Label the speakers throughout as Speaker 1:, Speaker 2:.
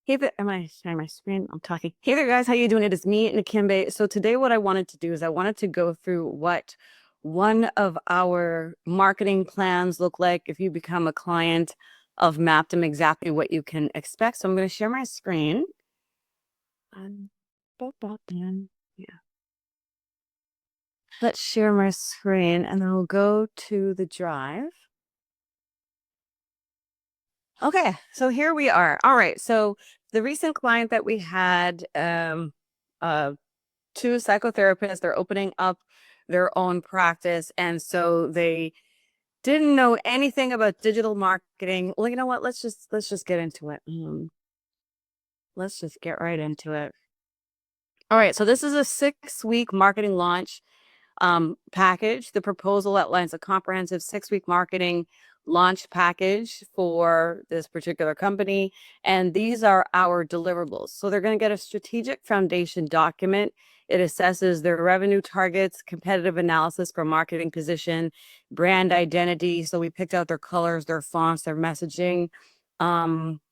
Speaker 1: Hey there, am I sharing my screen? I'm talking. Hey there, guys. How you doing? It is me, Nakimbe. So today what I wanted to do is I wanted to go through what one of our marketing plans look like if you become a client of Mappdom, exactly what you can expect. So I'm going to share my screen. Um, yeah. Let's share my screen and then we'll go to the drive. Okay, so here we are. All right, so the recent client that we had, uh, two psychotherapists, they're opening up their own practice, and so they didn't know anything about digital marketing. Well, you know what? Let's just get into it. Let's just get right into it. All right, so this is a 6-week marketing launch package. The proposal outlines a comprehensive 6-week marketing launch package for this particular company. And these are our deliverables. So they're going to get a strategic foundation document. It assesses their revenue targets, competitive analysis for marketing position, brand identity. So we picked out their colors, their fonts, their messaging. Um,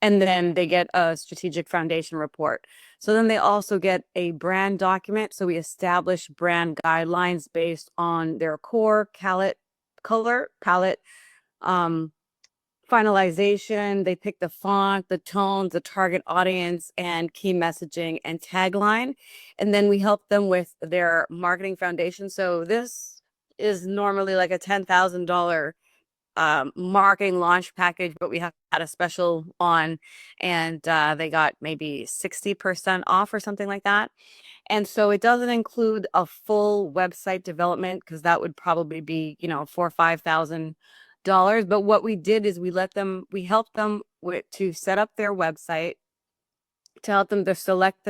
Speaker 1: and then they get a strategic foundation report. So then they also get a brand document. So we establish brand guidelines based on their core color palette, um, finalization. They pick the font, the tones, the target audience, and key messaging and tagline. And then we help them with their marketing foundation. So this is normally like a $10,000 marketing launch package, but we had a special on, and they got maybe 60% off or something like that. And so it doesn't include a full website development because that would probably be, $4,000 or $5,000. But what we did is we helped them to set up their website, to help them to select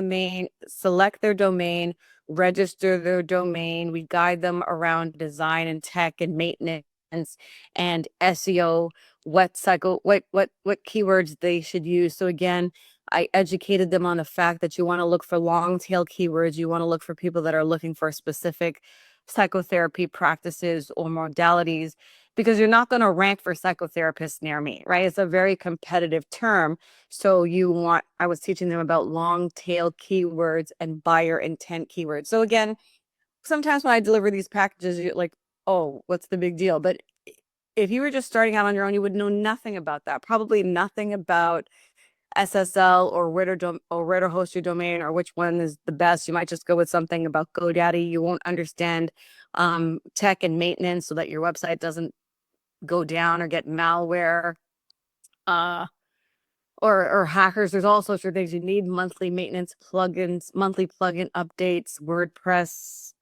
Speaker 1: their domain, register their domain. We guide them around design and tech and maintenance and SEO, what keywords they should use. So again, I educated them on the fact that you want to look for long tail keywords. You want to look for people that are looking for specific psychotherapy practices or modalities because you're not going to rank for psychotherapists near me, right? It's a very competitive term. So I was teaching them about long tail keywords and buyer intent keywords. So again, sometimes when I deliver these packages, you're like, oh, what's the big deal? But if you were just starting out on your own, you would know nothing about that. Probably nothing about SSL or where to host your domain or which one is the best. You might just go with something about GoDaddy. You won't understand tech and maintenance so that your website doesn't go down or get malware. Uh, or hackers. There's all sorts of things you need: monthly maintenance plugins, monthly plugin updates, WordPress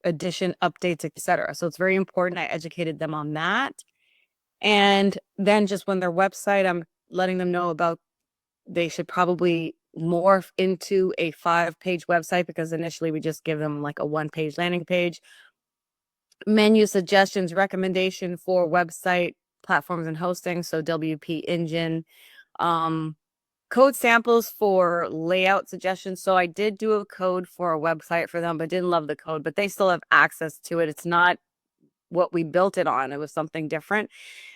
Speaker 1: edition updates, etc. So it's very important. I educated them on that. And then just when their website, I'm letting them know about they should probably morph into a 5-page website because initially we just give them like a 1-page landing page. Menu suggestions, recommendation for website platforms and hosting. So WP Engine, um, code samples for layout suggestions. So I did do a code for a website for them, but didn't love the code, but they still have access to it. It's not what we built it on. It was something different.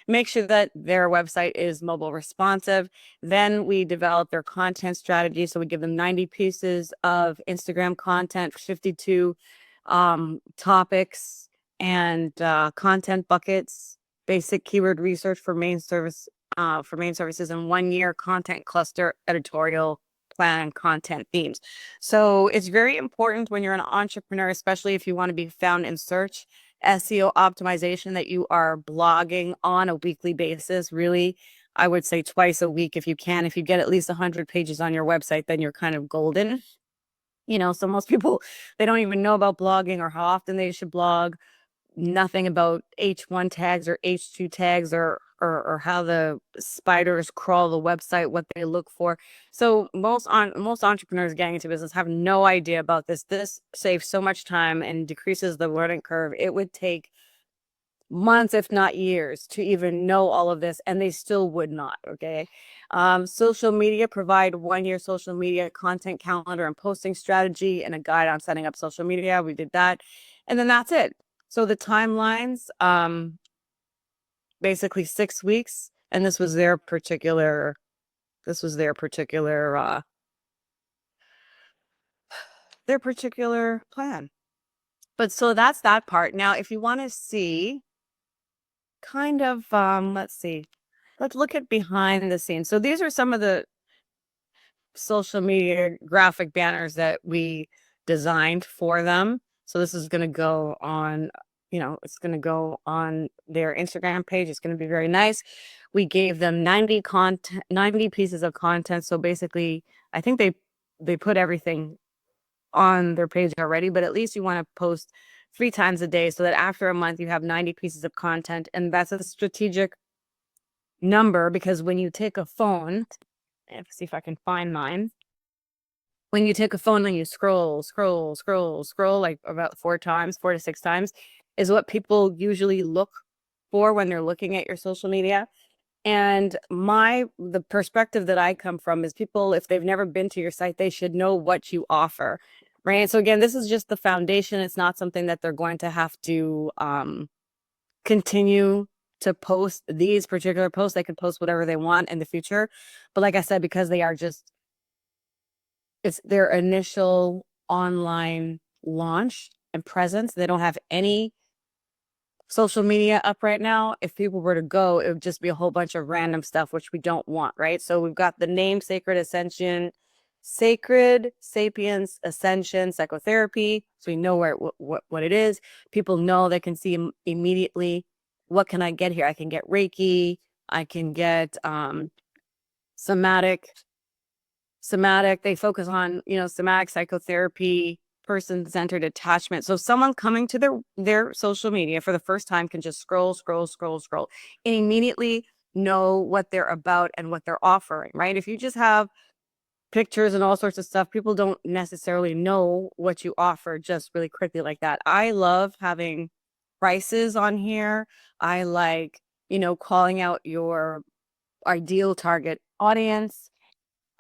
Speaker 1: Make sure that their website is mobile responsive. Then we develop their content strategy. So we give them 90 pieces of Instagram content, 52 topics and content buckets, basic keyword research for main services, and 1-year content cluster editorial plan content themes. So it's very important when you're an entrepreneur, especially if you want to be found in search, SEO optimization, that you are blogging on a weekly basis. Really, I would say twice a week if you can. If you get at least 100 pages on your website, then you're kind of golden. So most people, they don't even know about blogging or how often they should blog, nothing about H1 tags or H2 tags or how the spiders crawl the website, what they look for. So most entrepreneurs getting into business have no idea about this. This saves so much time and decreases the learning curve. It would take months, if not years, to even know all of this, and they still would not. Okay. Social media, provide 1-year social media content calendar and posting strategy and a guide on setting up social media. We did that. And then that's it. So the timelines, basically 6 weeks, and this was their particular This was their particular plan. But so that's that part. Now, if you want to see kind of let's see. Let's look at behind the scenes. So these are some of the social media graphic banners that we designed for them. So this is going to go on, it's going to go on their Instagram page. It's going to be very nice. We gave them 90 pieces of content. So basically, I think they put everything on their page already, but at least you want to post 3 times a day so that after a month you have 90 pieces of content. And that's a strategic number because when you take a phone, let's see if I can find mine. When you take a phone and you scroll like about 4 times, 4 to 6 times, is what people usually look for when they're looking at your social media. And the perspective that I come from is people, if they've never been to your site, they should know what you offer, right? So again, this is just the foundation. It's not something that they're going to have to continue to post these particular posts. They can post whatever they want in the future. But like I said, because they are it's their initial online launch and presence, they don't have any social media up right now. If people were to go, it would just be a whole bunch of random stuff, which we don't want, right? So we've got the name Sacred Sapiens Ascension Psychotherapy. So we know what it is. People know, they can see immediately, what can I get here? I can get Reiki. I can get somatic. They focus on, somatic psychotherapy, person-centered attachment. So someone coming to their social media for the first time can just scroll, and immediately know what they're about and what they're offering, right? If you just have pictures and all sorts of stuff, people don't necessarily know what you offer just really quickly like that. I love having prices on here. I like, calling out your ideal target audience.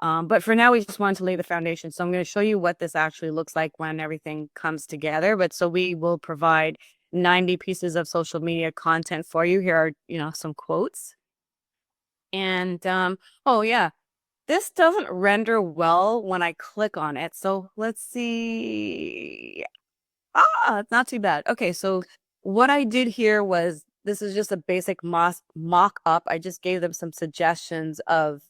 Speaker 1: But for now, we just wanted to lay the foundation. So I'm going to show you what this actually looks like when everything comes together. But so we will provide 90 pieces of social media content for you. Here are, some quotes. And oh yeah, this doesn't render well when I click on it. So let's see. It's not too bad. Okay, so what I did here was, this is just a basic mock up. I just gave them some suggestions of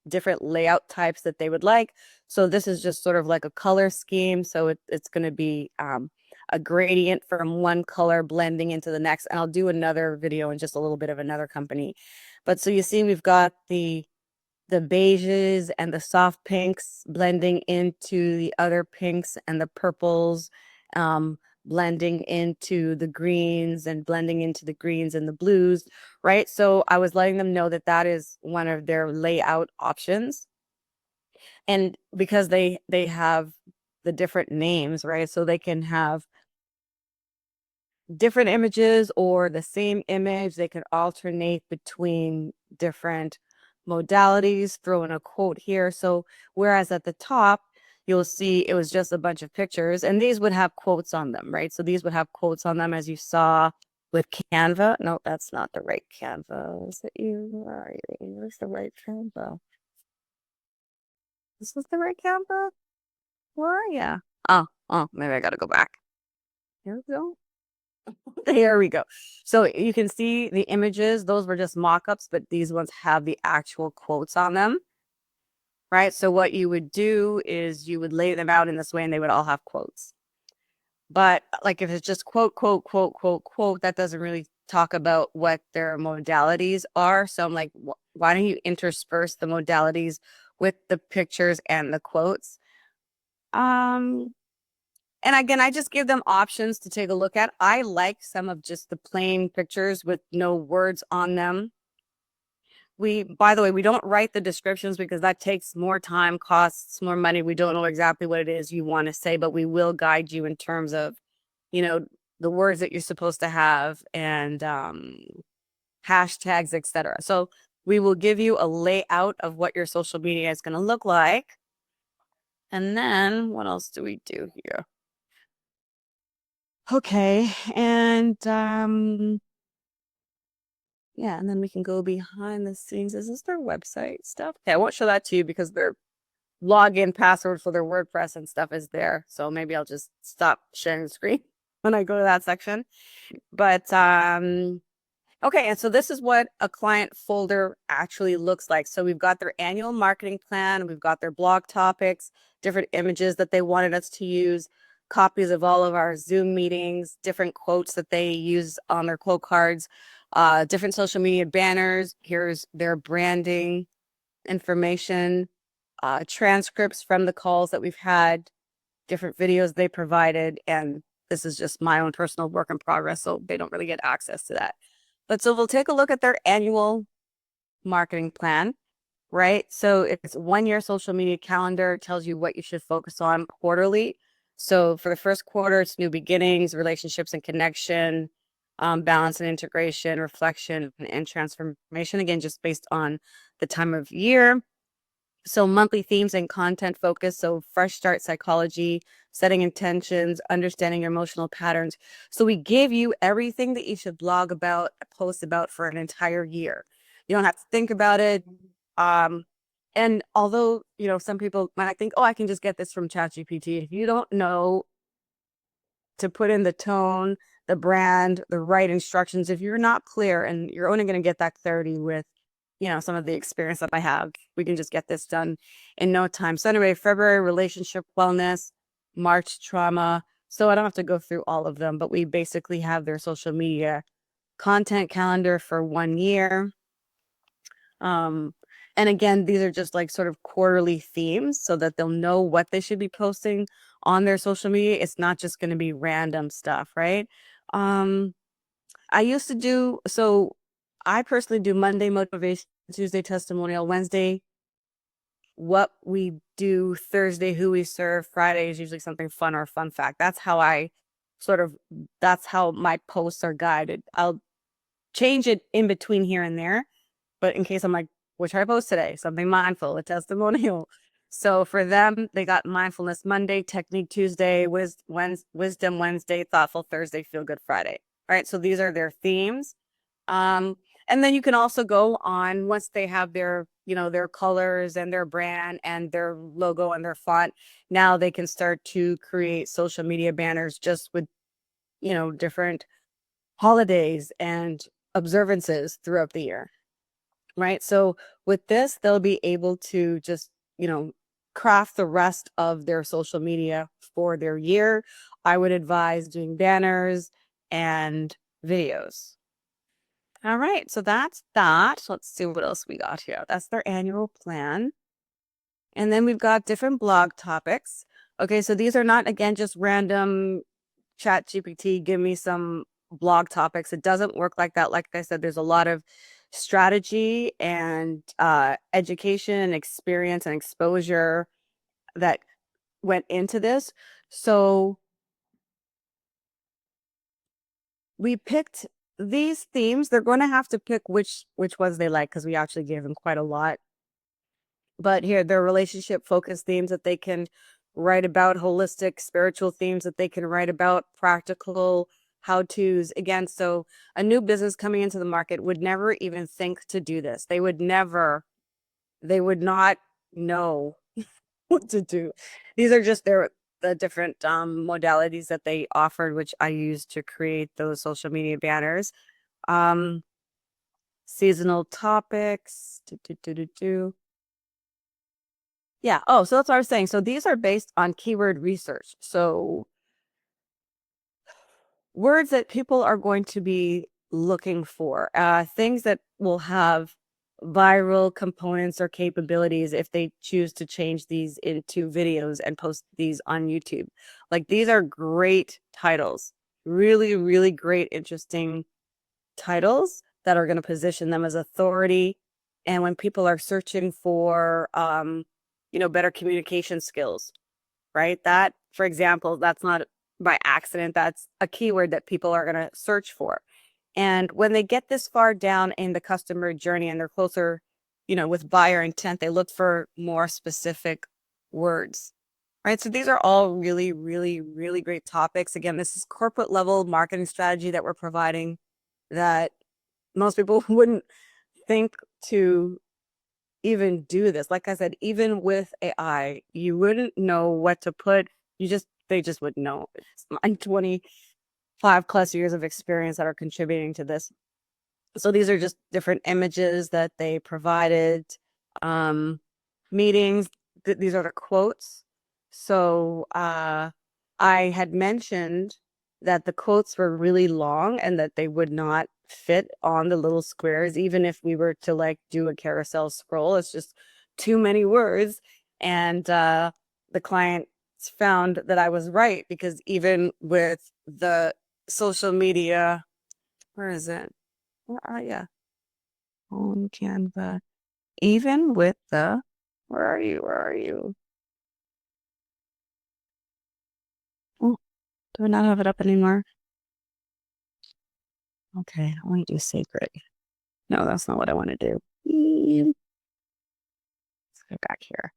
Speaker 1: different layout types that they would like. So this is just sort of like a color scheme. So it's going to be a gradient from one color blending into the next. And I'll do another video in just a little bit of another company. But so you see, we've got the beiges and the soft pinks blending into the other pinks, and the purples blending into the greens, and blending into the greens and the blues, right? So I was letting them know that that is one of their layout options. And because they have the different names, right? So they can have different images or the same image. They can alternate between different modalities, throw in a quote here. So whereas at the top, you'll see it was just a bunch of pictures, and these would have quotes on them, right? So these would have quotes on them, as you saw with Canva. No, that's not the right Canva. Is it you? Where are you? Where's the right Canva? This is the right Canva? Where are you? Oh, maybe I gotta go back. Here we go. There we go. So you can see the images. Those were just mock-ups, but these ones have the actual quotes on them, right? So what you would do is you would lay them out in this way, and they would all have quotes. But like if it's just quote, that doesn't really talk about what their modalities are. So I'm like, why don't you intersperse the modalities with the pictures and the quotes? And again, I just give them options to take a look at. I like some of just the plain pictures with no words on them. By the way, we don't write the descriptions because that takes more time, costs more money. We don't know exactly what it is you want to say, but we will guide you in terms of, the words that you're supposed to have, and hashtags, etc. So we will give you a layout of what your social media is going to look like. And then what else do we do here? Okay, and Yeah, and then we can go behind the scenes. Is this their website stuff? Okay, I won't show that to you because their login password for their WordPress and stuff is there. So maybe I'll just stop sharing the screen when I go to that section. But okay, and so this is what a client folder actually looks like. So we've got their annual marketing plan, we've got their blog topics, different images that they wanted us to use, copies of all of our Zoom meetings, different quotes that they use on their quote cards, different social media banners. Here's their branding information, transcripts from the calls that we've had, different videos they provided, and this is just my own personal work in progress, so they don't really get access to that. But so we'll take a look at their annual marketing plan, right? So it's 1 year social media calendar. It tells you what you should focus on quarterly. So for the first quarter, it's new beginnings, relationships and connection, balance and integration, reflection and transformation. Again, just based on the time of year. So monthly themes and content focus. So fresh start psychology, setting intentions, understanding your emotional patterns. So we give you everything that you should blog about, post about for an entire year. You don't have to think about it. And although, some people might think, oh, I can just get this from ChatGPT. If you don't know to put in the tone, the brand, the right instructions, if you're not clear, and you're only going to get that clarity with some of the experience that I have. We can just get this done in no time. So anyway, February, relationship wellness, March, trauma. So I don't have to go through all of them, but we basically have their social media content calendar for 1 year. And again, these are just like sort of quarterly themes so that they'll know what they should be posting on their social media. It's not just going to be random stuff, right? Um, I used to do, so I personally do Monday motivation, Tuesday testimonial, Wednesday what we do, Thursday who we serve, Friday is usually something fun or a fun fact. That's how my posts are guided. I'll change it in between here and there, but in case I'm like, what should I post today? Something mindful, a testimonial. So for them, they got mindfulness Monday, technique Tuesday, wisdom Wednesday, thoughtful Thursday, feel good Friday. All right. So these are their themes. Um, and then you can also go on once they have their colors and their brand and their logo and their font. Now they can start to create social media banners just with, different holidays and observances throughout the year. Right. So with this, they'll be able to just, craft the rest of their social media for their year. I would advise doing banners and videos. All right, so that's that. Let's see what else we got here. That's their annual plan. And then we've got different blog topics. Okay, so these are not, again, just random chat GPT, give me some blog topics. It doesn't work like that. Like I said, there's a lot of strategy and education and experience and exposure that went into this. So we picked these themes. They're going to have to pick which ones they like because we actually gave them quite a lot. But here, they're relationship focused themes that they can write about, holistic spiritual themes that they can write about, practical how to's. Again, so a new business coming into the market would never even think to do this. They would not know what to do. These are just the different modalities that they offered, which I used to create those social media banners. Seasonal topics. Yeah. Oh, so that's what I was saying. So these are based on keyword research. So words that people are going to be looking for, things that will have viral components or capabilities if they choose to change these into videos and post these on YouTube. Like these are great titles, really, really great, interesting titles that are going to position them as authority. And when people are searching for, better communication skills, right? That, for example, that's not by accident. That's a keyword that people are going to search for. And when they get this far down in the customer journey and they're closer, with buyer intent, they look for more specific words, right? So these are all really, really, really great topics. Again, this is corporate level marketing strategy that we're providing that most people wouldn't think to even do this. Like I said, even with AI, you wouldn't know what to put. They just wouldn't know. It's my 25 plus years of experience that are contributing to this. So these are just different images that they provided. Um, Meetings, these are the quotes. So I had mentioned that the quotes were really long and that they would not fit on the little squares, even if we were to like do a carousel scroll. It's just too many words. And the client found that I was right, because even with the social media, where is it? Where are you? On Canva. Even with the, where are you? Where are you? Oh, do I not have it up anymore? Okay, I want to do sacred. No, that's not what I want to do. Let's go back here.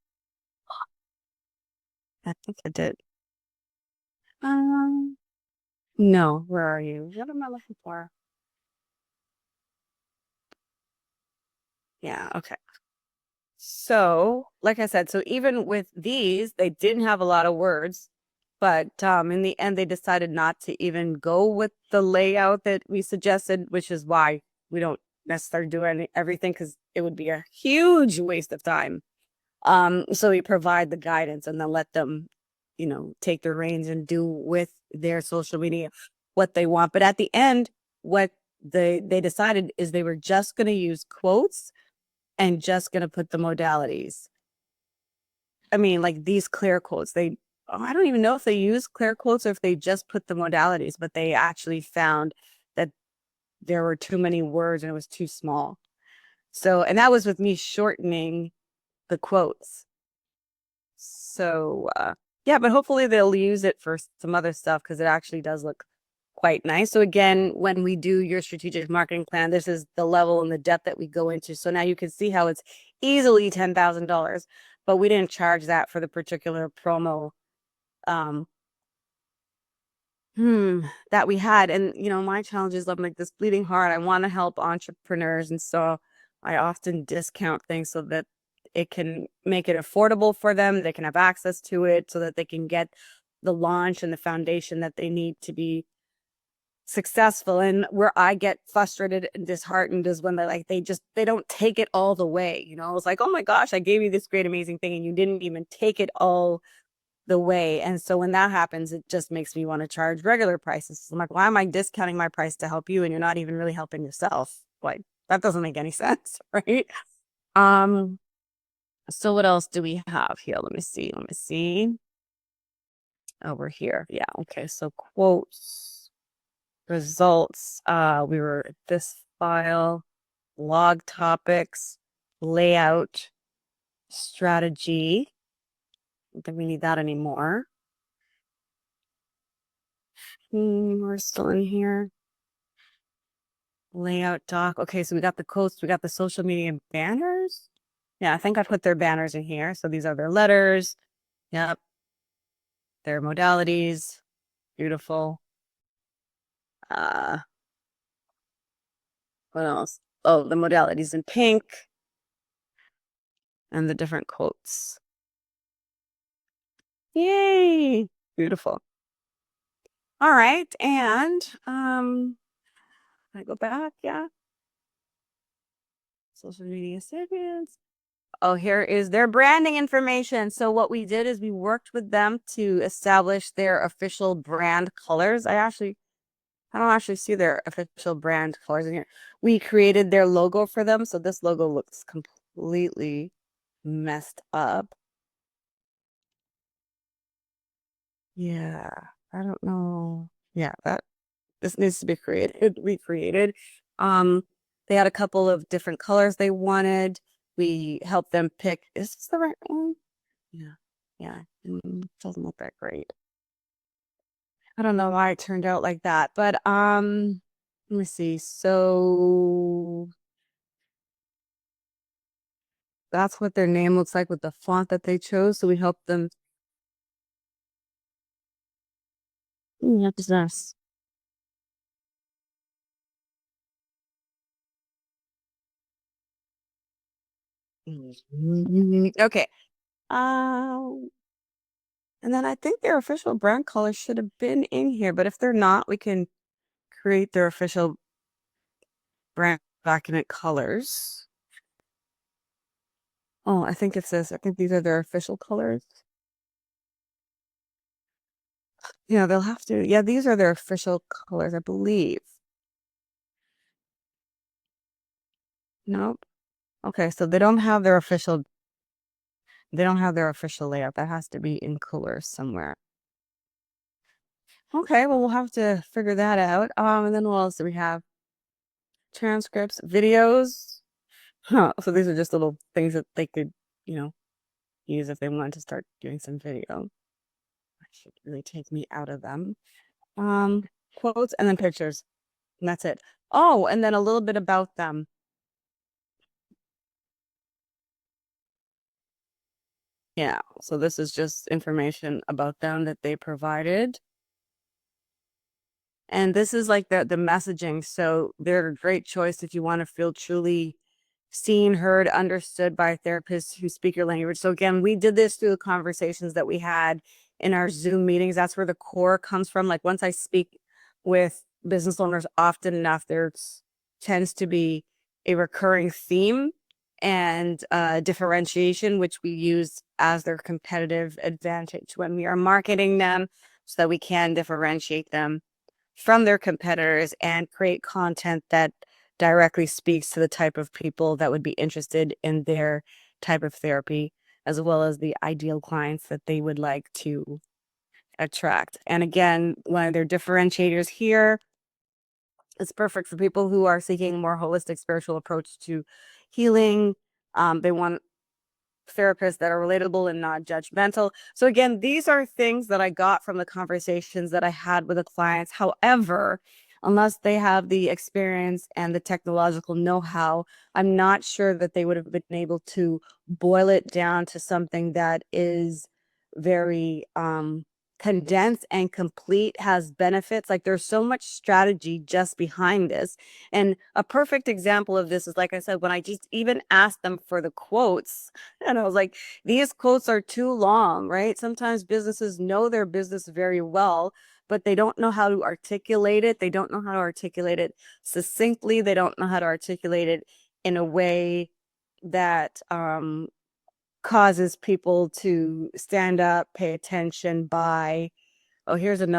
Speaker 1: I think I did. Um, no, where are you? What am I looking for? Yeah, okay. So, like I said, so even with these, they didn't have a lot of words, but in the end, they decided not to even go with the layout that we suggested, which is why we don't necessarily do everything, because it would be a huge waste of time. So we provide the guidance and then let them, take the reins and do with their social media what they want. But at the end, what they decided is they were just going to use quotes and just going to put the modalities. I mean, like these clear quotes, I don't even know if they use clear quotes or if they just put the modalities, but they actually found that there were too many words and it was too small. So, and that was with me shortening the quotes. So, yeah, but hopefully they'll use it for some other stuff, because it actually does look quite nice. So again, when we do your strategic marketing plan, this is the level and the depth that we go into. So now you can see how it's easily $10,000, but we didn't charge that for the particular promo um that we had. And my challenge is, I'm like this bleeding heart. I want to help entrepreneurs, and so I often discount things so that it can make it affordable for them. They can have access to it so that they can get the launch and the foundation that they need to be successful. And where I get frustrated and disheartened is when they don't take it all the way. It's like, oh my gosh, I gave you this great amazing thing and you didn't even take it all the way. And so when that happens, it just makes me want to charge regular prices. I'm like, why am I discounting my price to help you and you're not even really helping yourself? Like, that doesn't make any sense, right? Um, so what else do we have here? Let me see. Over here. Yeah, okay. So quotes, results. We were at this file, log topics, layout, strategy. I don't think we need that anymore. We're still in here. Layout doc. Okay, so we got the quotes, we got the social media banners. Yeah, I think I put their banners in here. So these are their letters. Yep. Their modalities. Beautiful. Uh, what else? Oh, the modalities in pink and the different quotes. Yay! Beautiful. All right, and I go back, yeah. Social media segments. Oh, here is their branding information. So what we did is we worked with them to establish their official brand colors. I don't actually see their official brand colors in here. We created their logo for them. So this logo looks completely messed up. Yeah, I don't know. Yeah, this needs to be recreated. Um, they had a couple of different colors they wanted. We helped them pick, is this the right one? Yeah. Yeah. Doesn't look that great. I don't know why it turned out like that, but let me see. So that's what their name looks like with the font that they chose. So we helped them. What is this? Okay. Um, and then I think their official brand colors should have been in here, but if they're not, we can create their official brand document colors. Oh, I think it says, I think these are their official colors. Yeah, they'll have to. Yeah, these are their official colors, I believe. Nope. Okay, so they don't have their official layout. That has to be in colors somewhere. Okay, well, we'll have to figure that out. And then what else do we have? Transcripts, videos. Huh. So these are just little things that they could, you know, use if they wanted to start doing some video. That should really take me out of them. Um, Quotes and then pictures. And that's it. Oh, and then a little bit about them. Yeah, so this is just information about them that they provided. And this is like the messaging. So they're a great choice if you want to feel truly seen, heard, understood by therapists who speak your language. So again, we did this through the conversations that we had in our Zoom meetings. That's where the core comes from. Like once I speak with business owners often enough, there tends to be a recurring theme and differentiation, which we use as their competitive advantage when we are marketing them so that we can differentiate them from their competitors and create content that directly speaks to the type of people that would be interested in their type of therapy, as well as the ideal clients that they would like to attract. And again, one of their differentiators here is perfect for people who are seeking a more holistic spiritual approach to healing. They want therapists that are relatable and not judgmental. So again, these are things that I got from the conversations that I had with the clients. However, unless they have the experience and the technological know-how, I'm not sure that they would have been able to boil it down to something that is very condensed and complete, has benefits. Like there's so much strategy just behind this. And a perfect example of this is, like I said, when I just even asked them for the quotes, and I was like, these quotes are too long, right? Sometimes businesses know their business very well, but they don't know how to articulate it. They don't know how to articulate it succinctly. They don't know how to articulate it in a way that causes people to stand up, pay attention, buy. Oh, here's an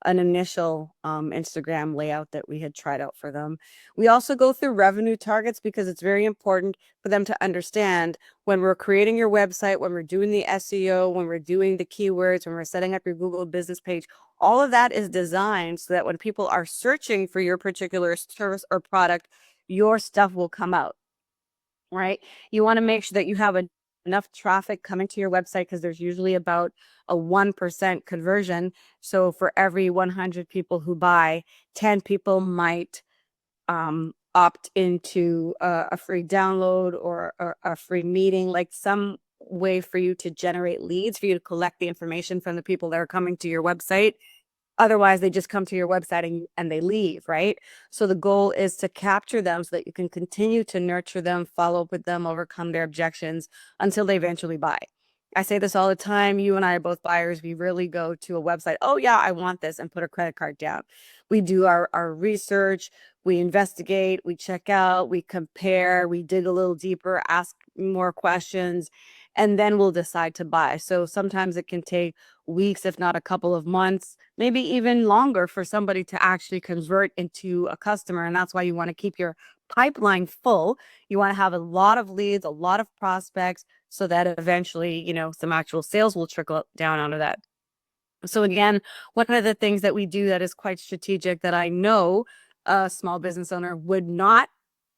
Speaker 1: initial Instagram layout that we had tried out for them. We also go through revenue targets because it's very important for them to understand when we're creating your website, when we're doing the SEO, when we're doing the keywords, when we're setting up your Google business page. All of that is designed so that when people are searching for your particular service or product, your stuff will come out, right? You want to make sure that you have enough traffic coming to your website because there's usually about a 1% conversion. So for every 100 people who buy, 10 people might opt into a free download or a free meeting, like some way for you to generate leads, for you to collect the information from the people that are coming to your website. Otherwise, they just come to your website and they leave, right? So the goal is to capture them so that you can continue to nurture them, follow up with them, overcome their objections until they eventually buy. I say this all the time. You and I are both buyers. We really go to a website. Oh, yeah, I want this, and put a credit card down. We do our research. We investigate. We check out. We compare. We dig a little deeper, ask more questions, and then we'll decide to buy. So sometimes it can take weeks, if not a couple of months, maybe even longer for somebody to actually convert into a customer. And that's why you want to keep your pipeline full. You want to have a lot of leads, a lot of prospects, so that eventually, some actual sales will trickle down out of that. So again, one of the things that we do that is quite strategic that I know a small business owner would not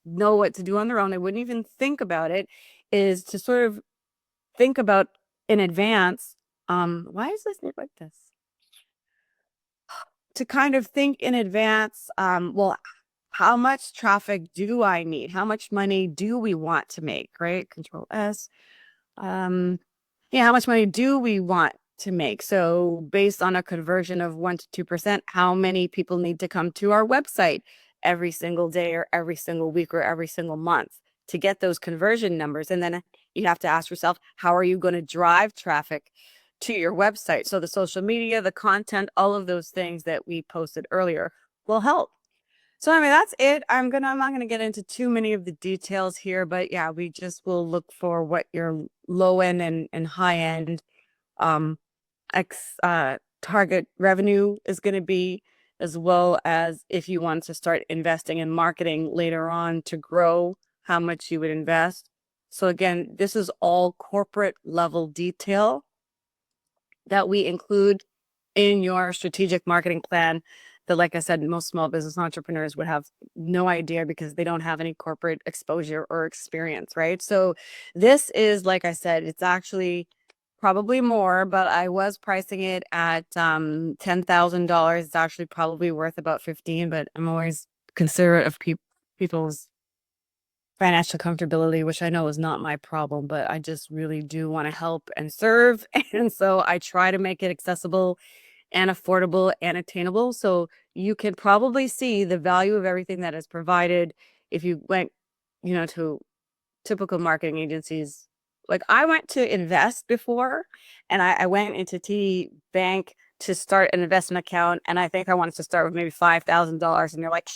Speaker 1: know what to do on their own, they wouldn't even think about it, is to sort of think about in advance. Why is this like this? To kind of think in advance, well, how much traffic do I need? How much money do we want to make, right? Control S. Yeah, how much money do we want to make? So based on a conversion of 1 to 2%, how many people need to come to our website every single day or every single week or every single month? to get those conversion numbers. And then you have to ask yourself, how are you going to drive traffic to your website? So the social media, the content, all of those things that we posted earlier will help. So I mean, that's it. I'm not gonna get into too many of the details here, but yeah, we just will look for what your low end and high end um target revenue is gonna be, as well as if you want to start investing in marketing later on to grow, how much you would invest. So again, this is all corporate level detail that we include in your strategic marketing plan that, like I said, most small business entrepreneurs would have no idea because they don't have any corporate exposure or experience, right? So this is, like I said, it's actually probably more, but I was pricing it at $10,000. It's actually probably worth about 15, but I'm always considerate of people's financial comfortability, which I know is not my problem, but I just really do want to help and serve. And so I try to make it accessible and affordable and attainable. So you can probably see the value of everything that is provided if you went, to typical marketing agencies. Like I went to invest before, and I went into TD Bank to start an investment account. And I think I wanted to start with maybe $5,000. And they're like,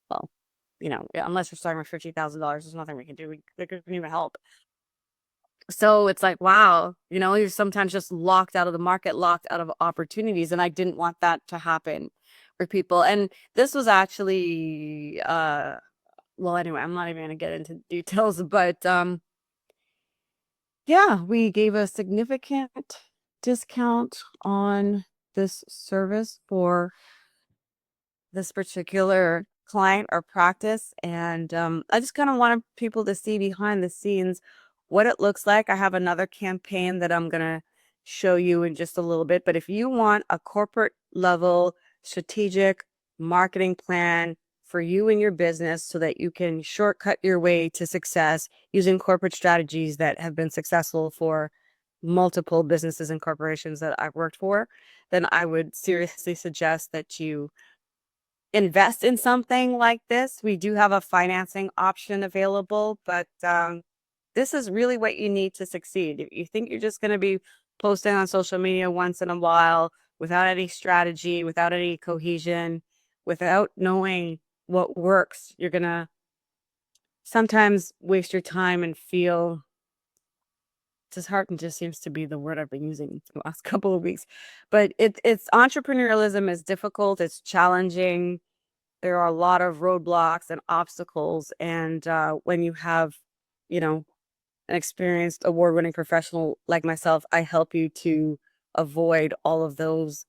Speaker 1: well, unless you're starting with $50,000, there's nothing we can do. They couldn't even help. So it's like, wow, you're sometimes just locked out of the market, locked out of opportunities. And I didn't want that to happen for people. And this was actually, well, anyway, I'm not even going to get into details, but yeah, we gave a significant discount on this service for this particular client or practice. And I just kind of wanted people to see behind the scenes what it looks like. I have another campaign that I'm going to show you in just a little bit. But if you want a corporate level strategic marketing plan for you and your business so that you can shortcut your way to success using corporate strategies that have been successful for multiple businesses and corporations that I've worked for, then I would seriously suggest that you invest in something like this. We do have a financing option available, but this is really what you need to succeed. If you think you're just going to be posting on social media once in a while without any strategy, without any cohesion, without knowing what works, you're going to sometimes waste your time and feel disheartened. Just seems to be the word I've been using the last couple of weeks. But it's entrepreneurialism is difficult. It's challenging. There are a lot of roadblocks and obstacles. And when you have, an experienced award-winning professional like myself, I help you to avoid all of those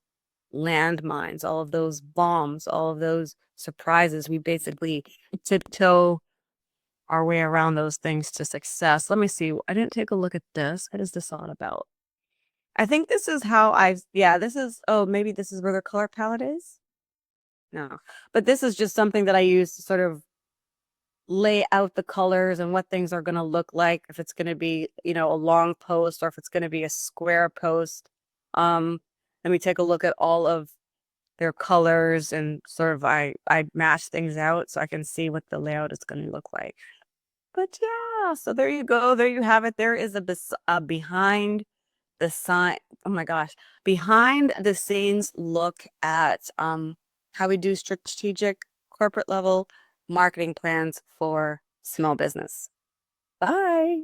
Speaker 1: landmines, all of those bombs, all of those surprises. We basically tiptoe our way around those things to success. Let me see. I didn't take a look at this. What is this all about? I think this is how maybe this is where the color palette is. No, but this is just something that I use to sort of lay out the colors and what things are going to look like, if it's going to be, a long post or if it's going to be a square post. Let me take a look at all of their colors and sort of I match things out so I can see what the layout is going to look like. But yeah, so there you go. There you have it. There is a behind the sign. Oh my gosh. Behind the scenes look at how we do strategic corporate level marketing plans for small business. Bye.